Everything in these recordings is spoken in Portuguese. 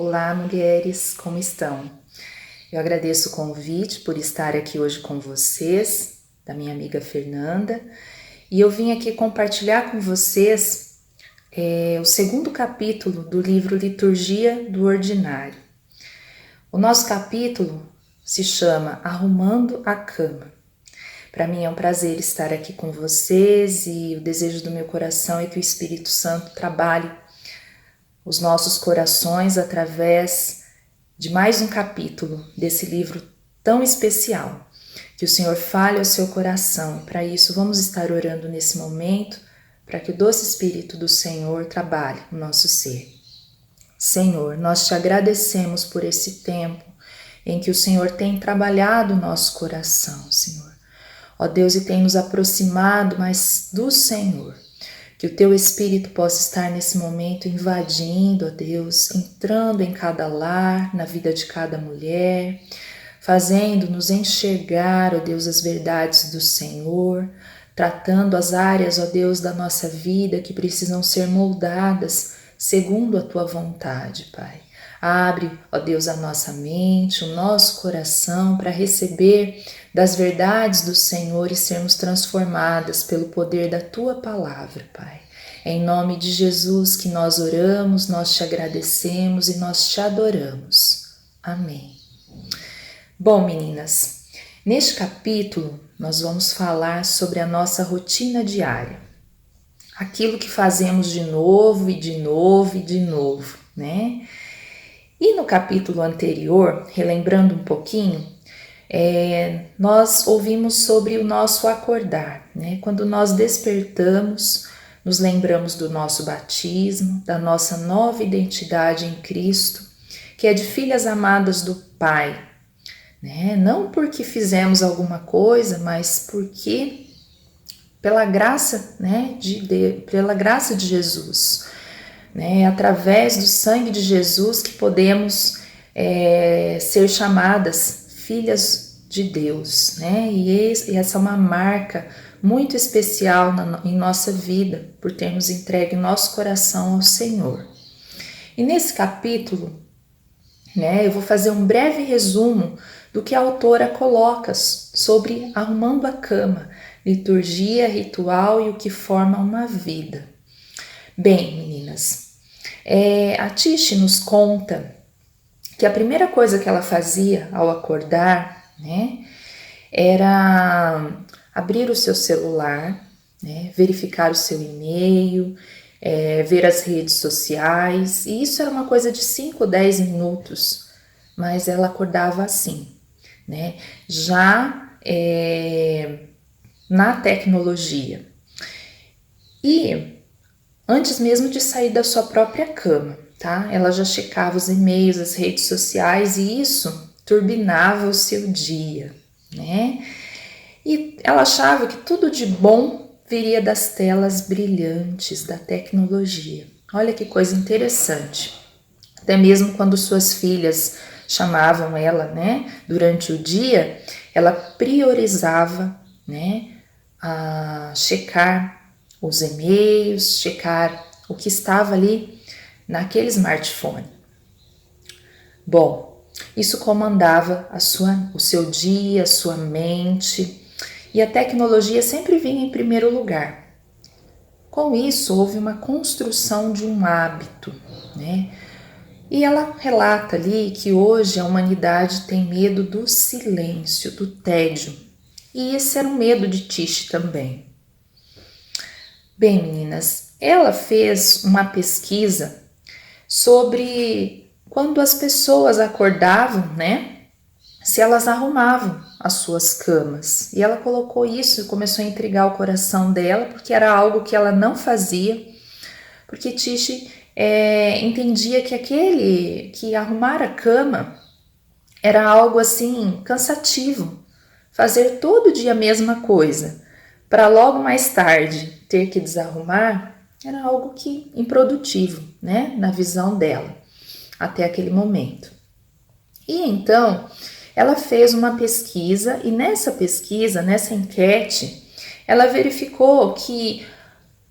Olá, mulheres, como estão? Eu agradeço o convite por estar aqui hoje com vocês, da minha amiga Fernanda, e eu vim aqui compartilhar com vocês o segundo capítulo do livro Liturgia do Ordinário. O nosso capítulo se chama Arrumando a Cama. Para mim é um prazer estar aqui com vocês e o desejo do meu coração é que o Espírito Santo trabalhe os nossos corações através de mais um capítulo desse livro tão especial. Que o Senhor fale ao seu coração. Para isso, vamos estar orando nesse momento, para que o doce Espírito do Senhor trabalhe no nosso ser. Senhor, nós te agradecemos por esse tempo em que o Senhor tem trabalhado o nosso coração, Senhor. Ó Deus, e tem nos aproximado mais do Senhor. Que o teu Espírito possa estar nesse momento invadindo, ó Deus, entrando em cada lar, na vida de cada mulher, fazendo-nos enxergar, ó Deus, as verdades do Senhor, tratando as áreas, ó Deus, da nossa vida que precisam ser moldadas segundo a tua vontade, Pai. Abre, ó Deus, a nossa mente, o nosso coração para receber das verdades do Senhor e sermos transformadas pelo poder da tua palavra, Pai. É em nome de Jesus que nós oramos, nós te agradecemos e nós te adoramos. Amém. Bom, meninas, neste capítulo nós vamos falar sobre a nossa rotina diária. Aquilo que fazemos de novo e de novo e de novo, né? E no capítulo anterior, relembrando um pouquinho, nós ouvimos sobre o nosso acordar, né? Quando nós despertamos, nos lembramos do nosso batismo, da nossa nova identidade em Cristo, que é de filhas amadas do Pai, né? Não porque fizemos alguma coisa, mas porque pela graça, né, pela graça de Jesus, né? Através do sangue de Jesus que podemos ser chamadas filhas de Deus, né? E essa é uma marca muito especial em nossa vida, por termos entregue nosso coração ao Senhor. E nesse capítulo, né, eu vou fazer um breve resumo do que a autora coloca sobre arrumando a cama, liturgia, ritual e o que forma uma vida. Bem, meninas, a Tish nos conta que a primeira coisa que ela fazia ao acordar, né, era abrir o seu celular, né, verificar o seu e-mail, ver as redes sociais, e isso era uma coisa de 5 ou 10 minutos, mas ela acordava assim, né, já na tecnologia. E antes mesmo de sair da sua própria cama, tá? Ela já checava os e-mails, as redes sociais e isso turbinava o seu dia, né? E ela achava que tudo de bom viria das telas brilhantes da tecnologia. Olha que coisa interessante. Até mesmo quando suas filhas chamavam ela, né, durante o dia, ela priorizava, né, a checar os e-mails, checar o que estava ali naquele smartphone. Bom, isso comandava o seu dia, a sua mente, e a tecnologia sempre vinha em primeiro lugar. Com isso, houve uma construção de um hábito, né? E ela relata ali que hoje a humanidade tem medo do silêncio, do tédio. E esse era um medo de Tish também. Bem, meninas, ela fez uma pesquisa sobre quando as pessoas acordavam, né? Se elas arrumavam as suas camas. E ela colocou isso e começou a intrigar o coração dela, porque era algo que ela não fazia, porque Tish entendia que arrumar a cama era algo assim cansativo, fazer todo dia a mesma coisa, para logo mais tarde ter que desarrumar, era algo que improdutivo, né, na visão dela, até aquele momento. E então, ela fez uma pesquisa e nessa enquete, ela verificou que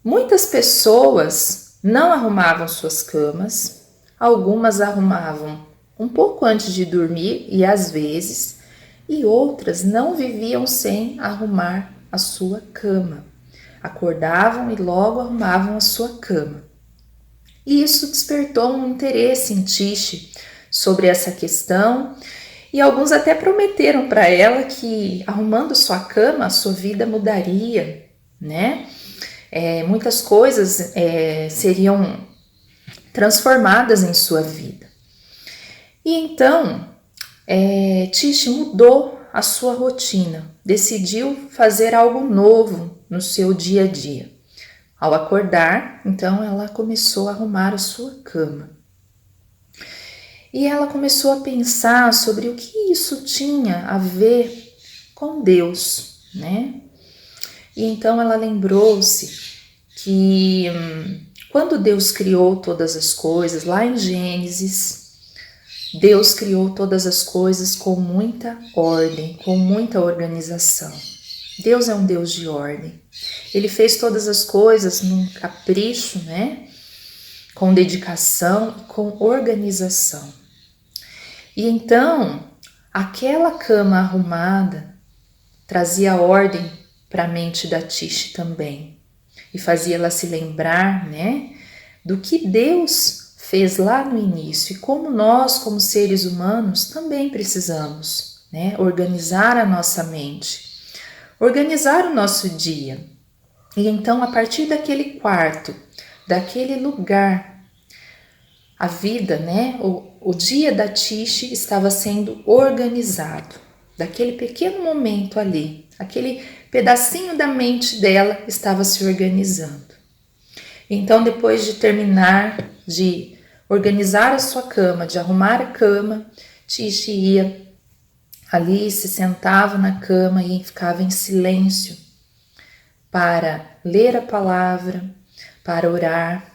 muitas pessoas não arrumavam suas camas, algumas arrumavam um pouco antes de dormir e outras não viviam sem arrumar a sua cama. Acordavam e logo arrumavam a sua cama. E isso despertou um interesse em Tish sobre essa questão, e alguns até prometeram para ela que arrumando sua cama, a sua vida mudaria, né? Muitas coisas seriam transformadas em sua vida. E então, Tish mudou a sua rotina, decidiu fazer algo novo no seu dia a dia. Ao acordar, então ela começou a arrumar a sua cama. E ela começou a pensar sobre o que isso tinha a ver com Deus, né? E então ela lembrou-se que quando Deus criou todas as coisas, lá em Gênesis, Deus criou todas as coisas com muita ordem, com muita organização. Deus é um Deus de ordem. Ele fez todas as coisas num capricho, né? Com dedicação e com organização. E então, aquela cama arrumada trazia ordem para a mente da Tish também. E fazia ela se lembrar, né, do que Deus fez lá no início. E como nós, como seres humanos, também precisamos, né, organizar a nossa mente, organizar o nosso dia. E então, a partir daquele quarto, daquele lugar, a vida, né, o dia da Tish estava sendo organizado. Daquele pequeno momento ali, aquele pedacinho da mente dela estava se organizando. Então, depois de terminar de organizar a sua cama, de arrumar a cama, Tish ia ali, se sentava na cama e ficava em silêncio para ler a palavra, para orar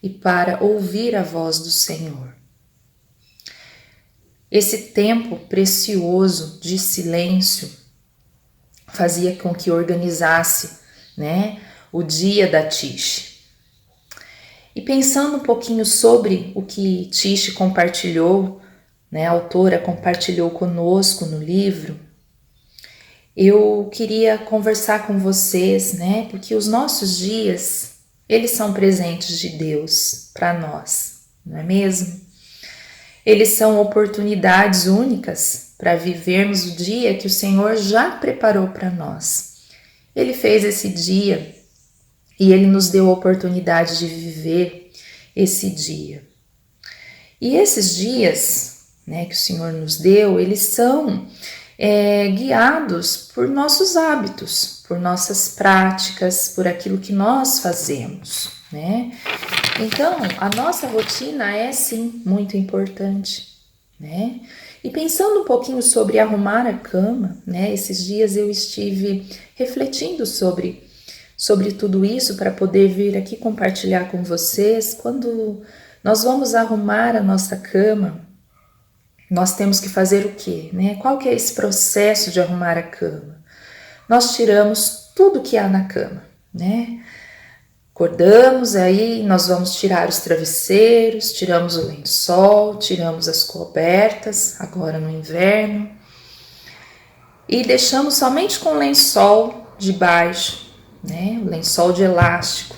e para ouvir a voz do Senhor. Esse tempo precioso de silêncio fazia com que organizasse, né, o dia da Tish. E pensando um pouquinho sobre o que Tish compartilhou, né, a autora compartilhou conosco no livro, eu queria conversar com vocês, né, porque os nossos dias, eles são presentes de Deus para nós, não é mesmo? Eles são oportunidades únicas para vivermos o dia que o Senhor já preparou para nós. Ele fez esse dia e Ele nos deu a oportunidade de viver esse dia. E esses dias, né, que o Senhor nos deu, eles são guiados por nossos hábitos, por nossas práticas, por aquilo que nós fazemos, né? Então, a nossa rotina é sim muito importante, né? E pensando um pouquinho sobre arrumar a cama, né? Esses dias eu estive refletindo sobre tudo isso para poder vir aqui compartilhar com vocês. Quando nós vamos arrumar a nossa cama, nós temos que fazer o quê, né? Qual que é esse processo de arrumar a cama? Nós tiramos tudo que há na cama, né? Acordamos, aí nós vamos tirar os travesseiros, tiramos o lençol, tiramos as cobertas, agora no inverno, e deixamos somente com o lençol de baixo, né? O lençol de elástico.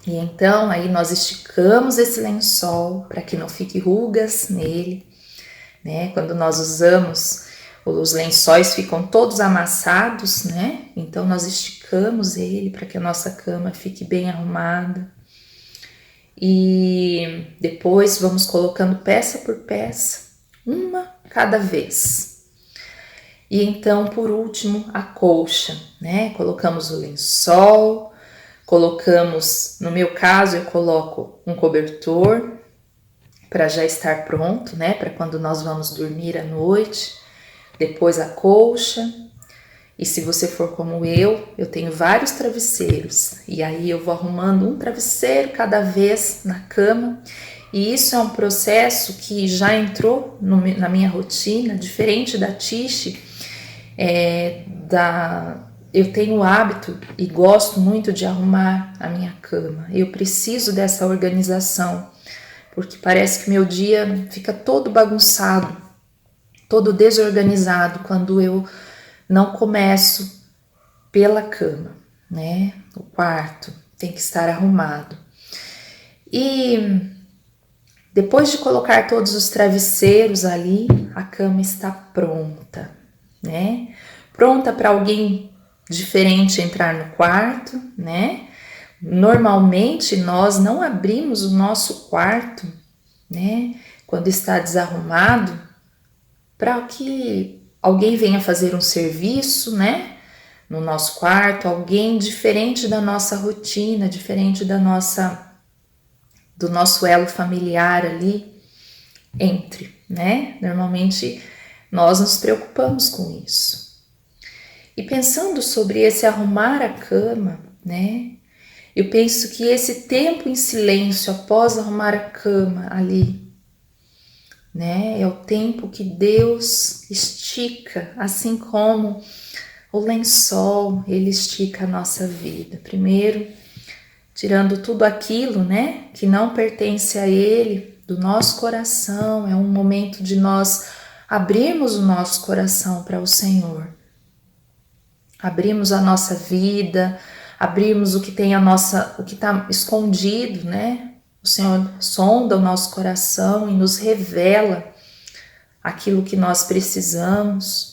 E então aí nós esticamos esse lençol para que não fique rugas nele, né? Quando nós usamos, os lençóis ficam todos amassados, né? Então nós esticamos ele para que a nossa cama fique bem arrumada. E depois vamos colocando peça por peça, uma cada vez. E então, por último, a colcha, né? Colocamos o lençol, colocamos, no meu caso, eu coloco um cobertor para já estar pronto, né? Para quando nós vamos dormir à noite. Depois a colcha, e se você for como eu tenho vários travesseiros, e aí eu vou arrumando um travesseiro cada vez na cama, e isso é um processo que já entrou na minha rotina, diferente da Tish. Eu tenho o hábito e gosto muito de arrumar a minha cama, eu preciso dessa organização porque parece que meu dia fica todo bagunçado, todo desorganizado quando eu não começo pela cama, né? O quarto tem que estar arrumado. E depois de colocar todos os travesseiros ali, a cama está pronta, né? Pronta para alguém diferente entrar no quarto, né? Normalmente nós não abrimos o nosso quarto, né? Quando está desarrumado, para que alguém venha fazer um serviço, né? No nosso quarto, alguém diferente da nossa rotina, diferente do nosso elo familiar ali, entre, né? Normalmente nós nos preocupamos com isso. E pensando sobre esse arrumar a cama, né? Eu penso que esse tempo em silêncio após arrumar a cama ali, né? É o tempo que Deus estica, assim como o lençol, ele estica a nossa vida. Primeiro, tirando tudo aquilo, né, que não pertence a ele, do nosso coração. É um momento de nós abrirmos o nosso coração para o Senhor. Abrimos a nossa vida, abrirmos o que tem o que está escondido, né? O Senhor sonda o nosso coração e nos revela aquilo que nós precisamos.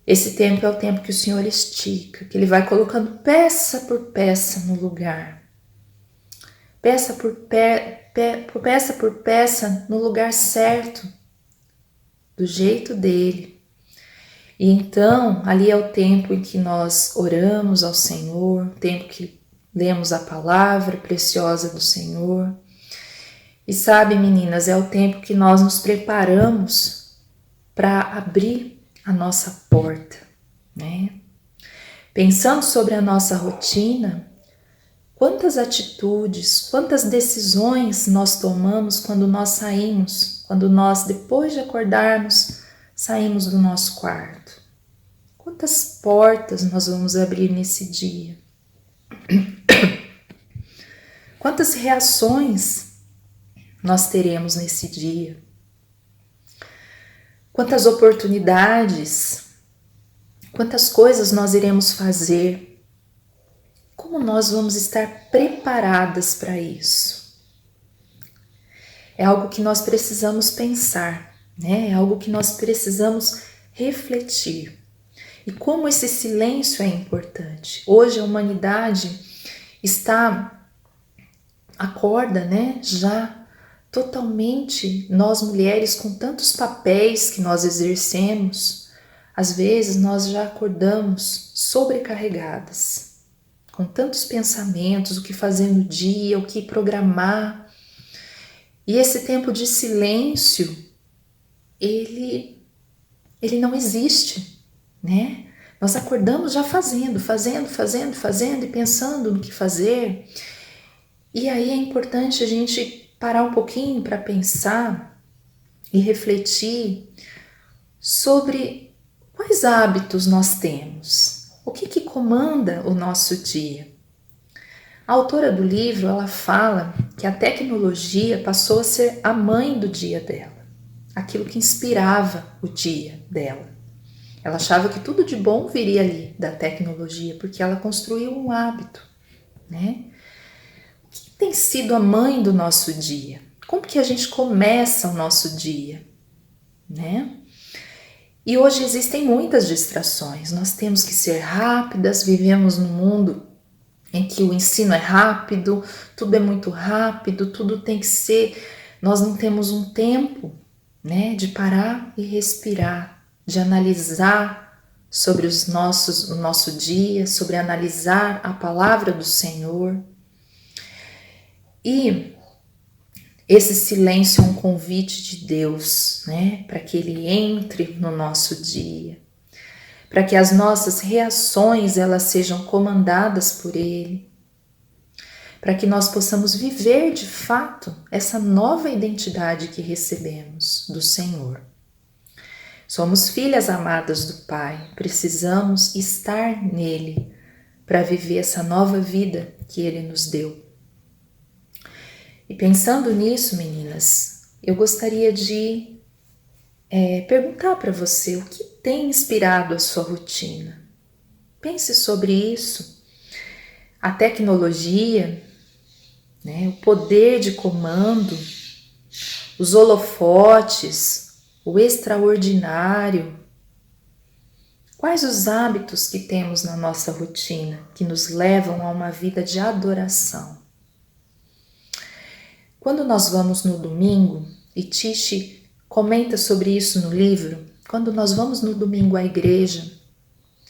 Esse tempo é o tempo que o Senhor estica, que Ele vai colocando peça por peça no lugar. Peça por peça no lugar certo, do jeito dele. E então, ali é o tempo em que nós oramos ao Senhor, o tempo que lemos a palavra preciosa do Senhor. E sabe, meninas, é o tempo que nós nos preparamos para abrir a nossa porta, né? Pensando sobre a nossa rotina, quantas atitudes, quantas decisões nós tomamos quando nós saímos, quando nós, depois de acordarmos, saímos do nosso quarto. Quantas portas nós vamos abrir nesse dia? Quantas reações nós teremos nesse dia? Quantas oportunidades, quantas coisas nós iremos fazer? Como nós vamos estar preparadas para isso? É algo que nós precisamos pensar, né? É algo que nós precisamos refletir. E como esse silêncio é importante. Hoje a humanidade acorda, né? Já totalmente, nós mulheres com tantos papéis que nós exercemos, às vezes nós já acordamos sobrecarregadas, com tantos pensamentos, o que fazer no dia, o que programar. E esse tempo de silêncio, ele não existe, né? Nós acordamos já fazendo e pensando no que fazer. E aí é importante a gente parar um pouquinho para pensar e refletir sobre quais hábitos nós temos, o que comanda o nosso dia. A autora do livro, ela fala que a tecnologia passou a ser a mãe do dia dela, aquilo que inspirava o dia dela. Ela achava que tudo de bom viria ali da tecnologia, porque ela construiu um hábito, né? O que tem sido a mãe do nosso dia? Como que a gente começa o nosso dia, né? E hoje existem muitas distrações, nós temos que ser rápidas, vivemos num mundo em que o ensino é rápido, tudo é muito rápido, tudo tem que ser, nós não temos um tempo, né, de parar e respirar, de analisar sobre o nosso dia, sobre analisar a palavra do Senhor. E esse silêncio é um convite de Deus, né, para que Ele entre no nosso dia, para que as nossas reações elas sejam comandadas por Ele, para que nós possamos viver de fato essa nova identidade que recebemos do Senhor. Somos filhas amadas do Pai, precisamos estar nele para viver essa nova vida que Ele nos deu. E pensando nisso, meninas, eu gostaria de perguntar para você o que tem inspirado a sua rotina. Pense sobre isso. A tecnologia, né, o poder de comando, os holofotes, o extraordinário. Quais os hábitos que temos na nossa rotina que nos levam a uma vida de adoração? Quando nós vamos no domingo, e Tish comenta sobre isso no livro, quando nós vamos no domingo à igreja,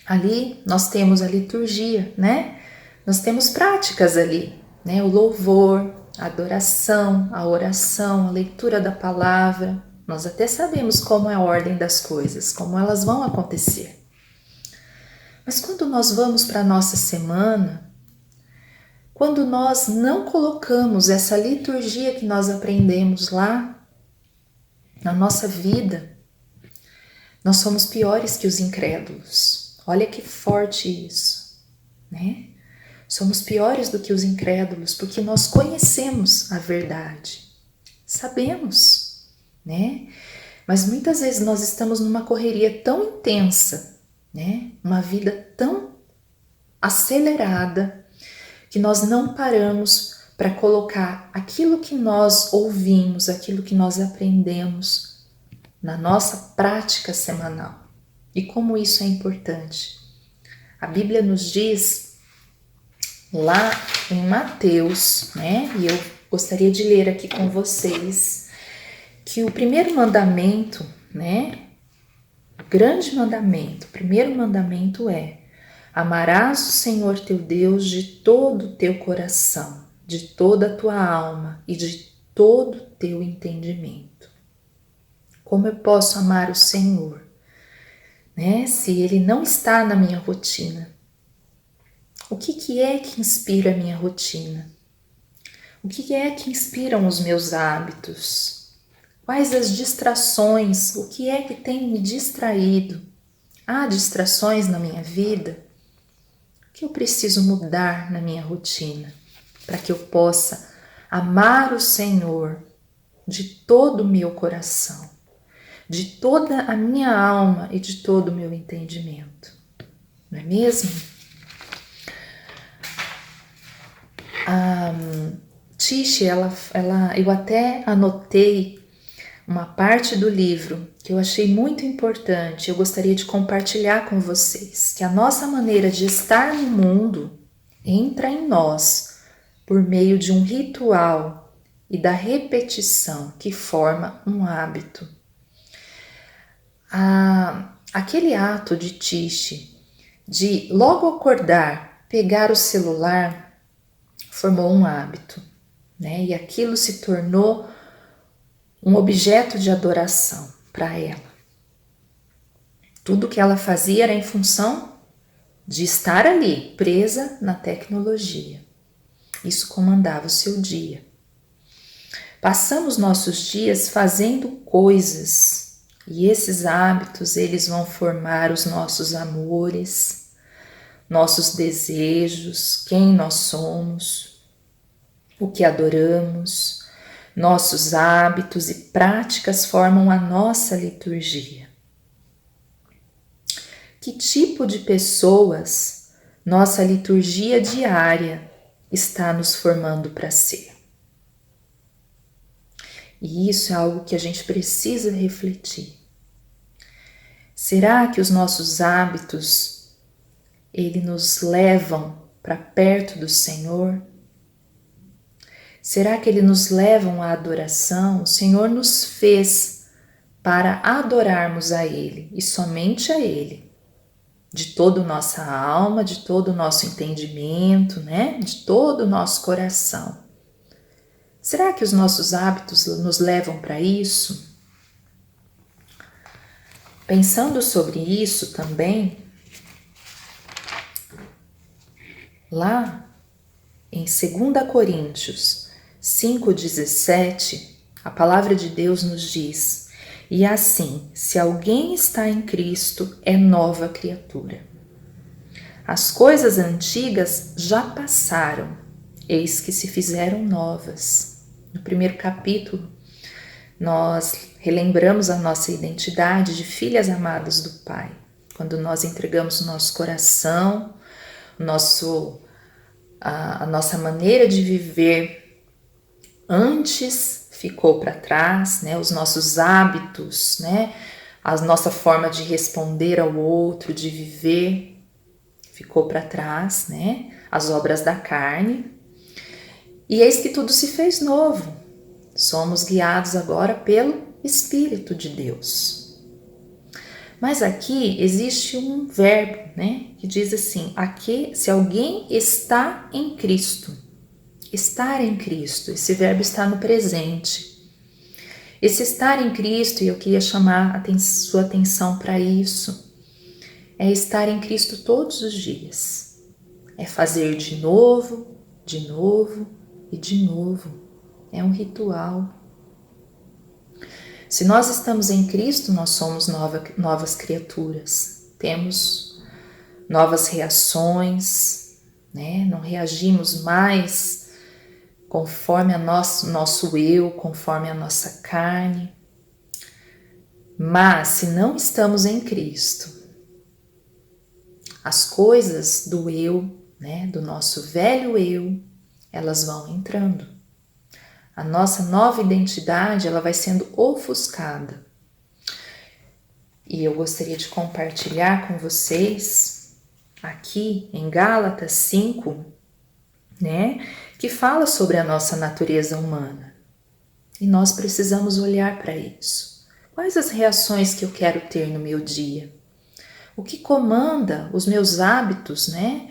ali nós temos a liturgia, né? Nós temos práticas ali, né? O louvor, a adoração, a oração, a leitura da palavra. Nós até sabemos como é a ordem das coisas, como elas vão acontecer. Mas quando nós vamos para a nossa semana, quando nós não colocamos essa liturgia que nós aprendemos lá na nossa vida, nós somos piores que os incrédulos. Olha que forte isso, né? Somos piores do que os incrédulos porque nós conhecemos a verdade, sabemos, né? Mas muitas vezes nós estamos numa correria tão intensa, né? Uma vida tão acelerada que nós não paramos para colocar aquilo que nós ouvimos, aquilo que nós aprendemos na nossa prática semanal. E como isso é importante. A Bíblia nos diz lá em Mateus, né? E eu gostaria de ler aqui com vocês que o primeiro mandamento, né? O grande mandamento, o primeiro mandamento é: amarás o Senhor teu Deus de todo o teu coração, de toda a tua alma e de todo o teu entendimento. Como eu posso amar o Senhor, né? Se Ele não está na minha rotina? O que é que inspira a minha rotina? O que é que inspiram os meus hábitos? Quais as distrações? O que é que tem me distraído? Há distrações na minha vida? O que eu preciso mudar na minha rotina para que eu possa amar o Senhor de todo o meu coração, de toda a minha alma e de todo o meu entendimento? Não é mesmo? A Tish, eu até anotei uma parte do livro que eu achei muito importante. Eu gostaria de compartilhar com vocês que a nossa maneira de estar no mundo entra em nós por meio de um ritual e da repetição que forma um hábito. Aquele ato de Tish de logo acordar, pegar o celular, formou um hábito, né? E aquilo se tornou um objeto de adoração para ela. Tudo que ela fazia era em função de estar ali, presa na tecnologia. Isso comandava o seu dia. Passamos nossos dias fazendo coisas, e esses hábitos, eles vão formar os nossos amores, nossos desejos, quem nós somos, o que adoramos. Nossos hábitos e práticas formam a nossa liturgia. Que tipo de pessoas nossa liturgia diária está nos formando para ser? E isso é algo que a gente precisa refletir. Será que os nossos hábitos, eles nos levam para perto do Senhor? Será que eles nos levam à adoração? O Senhor nos fez para adorarmos a Ele e somente a Ele, de toda a nossa alma, de todo o nosso entendimento, né? De todo o nosso coração. Será que os nossos hábitos nos levam para isso? Pensando sobre isso também, lá em 2 Coríntios 5,17, a palavra de Deus nos diz: e assim, se alguém está em Cristo, é nova criatura. As coisas antigas já passaram, eis que se fizeram novas. No primeiro capítulo, nós relembramos a nossa identidade de filhas amadas do Pai. Quando nós entregamos o nosso coração, a nossa maneira de viver antes ficou para trás, né? Os nossos hábitos, né? A nossa forma de responder ao outro, de viver, ficou para trás, né? As obras da carne. E eis que tudo se fez novo. Somos guiados agora pelo Espírito de Deus. Mas aqui existe um verbo, né? Que diz assim: aqui, se alguém está em Cristo. Estar em Cristo, esse verbo está no presente. Esse estar em Cristo, e eu queria chamar sua atenção para isso, é estar em Cristo todos os dias. É fazer de novo e de novo. É um ritual. Se nós estamos em Cristo, nós somos novas criaturas. Temos novas reações, né? Não reagimos mais conforme nosso eu, conforme a nossa carne. Mas se não estamos em Cristo, as coisas do eu, né, do nosso velho eu, elas vão entrando. A nossa nova identidade, ela vai sendo ofuscada. E eu gostaria de compartilhar com vocês aqui em Gálatas 5, né, que fala sobre a nossa natureza humana. E nós precisamos olhar para isso. Quais as reações que eu quero ter no meu dia? O que comanda os meus hábitos, né?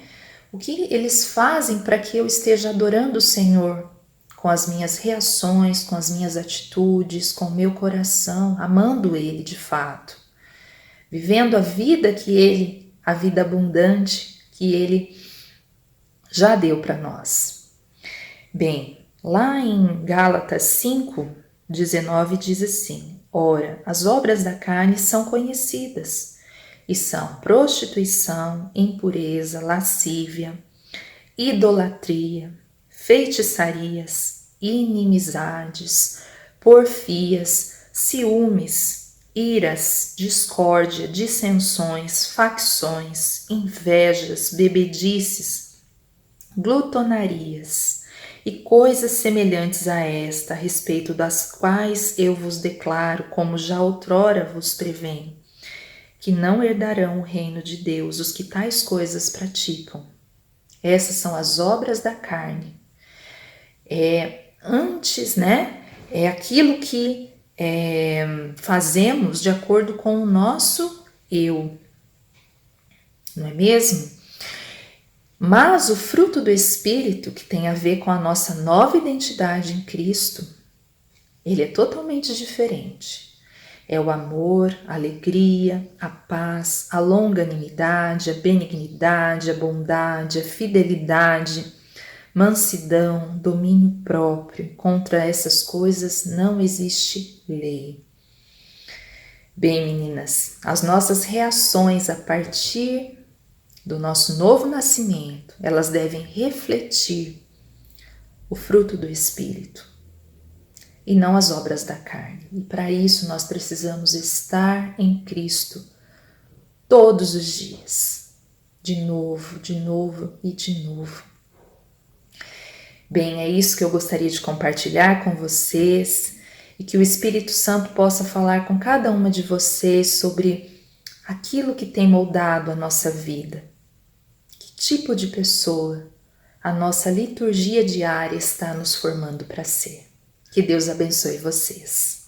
O que eles fazem para que eu esteja adorando o Senhor com as minhas reações, com as minhas atitudes, com o meu coração, amando Ele de fato, vivendo a vida a vida abundante que Ele já deu para nós. Bem, lá em Gálatas 5:19 diz assim: ora, as obras da carne são conhecidas, e são prostituição, impureza, lascívia, idolatria, feitiçarias, inimizades, porfias, ciúmes, iras, discórdia, dissensões, facções, invejas, bebedices, glutonarias e coisas semelhantes a esta, a respeito das quais eu vos declaro, como já outrora vos prevenho, que não herdarão o reino de Deus os que tais coisas praticam. Essas são as obras da carne. Antes, né? É aquilo que fazemos de acordo com o nosso eu, não é mesmo? Mas o fruto do Espírito, que tem a ver com a nossa nova identidade em Cristo, ele é totalmente diferente. É o amor, a alegria, a paz, a longanimidade, a benignidade, a bondade, a fidelidade, mansidão, domínio próprio. Contra essas coisas não existe lei. Bem, meninas, as nossas reações a partir do nosso novo nascimento, elas devem refletir o fruto do Espírito e não as obras da carne. E para isso nós precisamos estar em Cristo todos os dias, de novo e de novo. Bem, é isso que eu gostaria de compartilhar com vocês e que o Espírito Santo possa falar com cada uma de vocês sobre aquilo que tem moldado a nossa vida. Que tipo de pessoa a nossa liturgia diária está nos formando para ser? Que Deus abençoe vocês.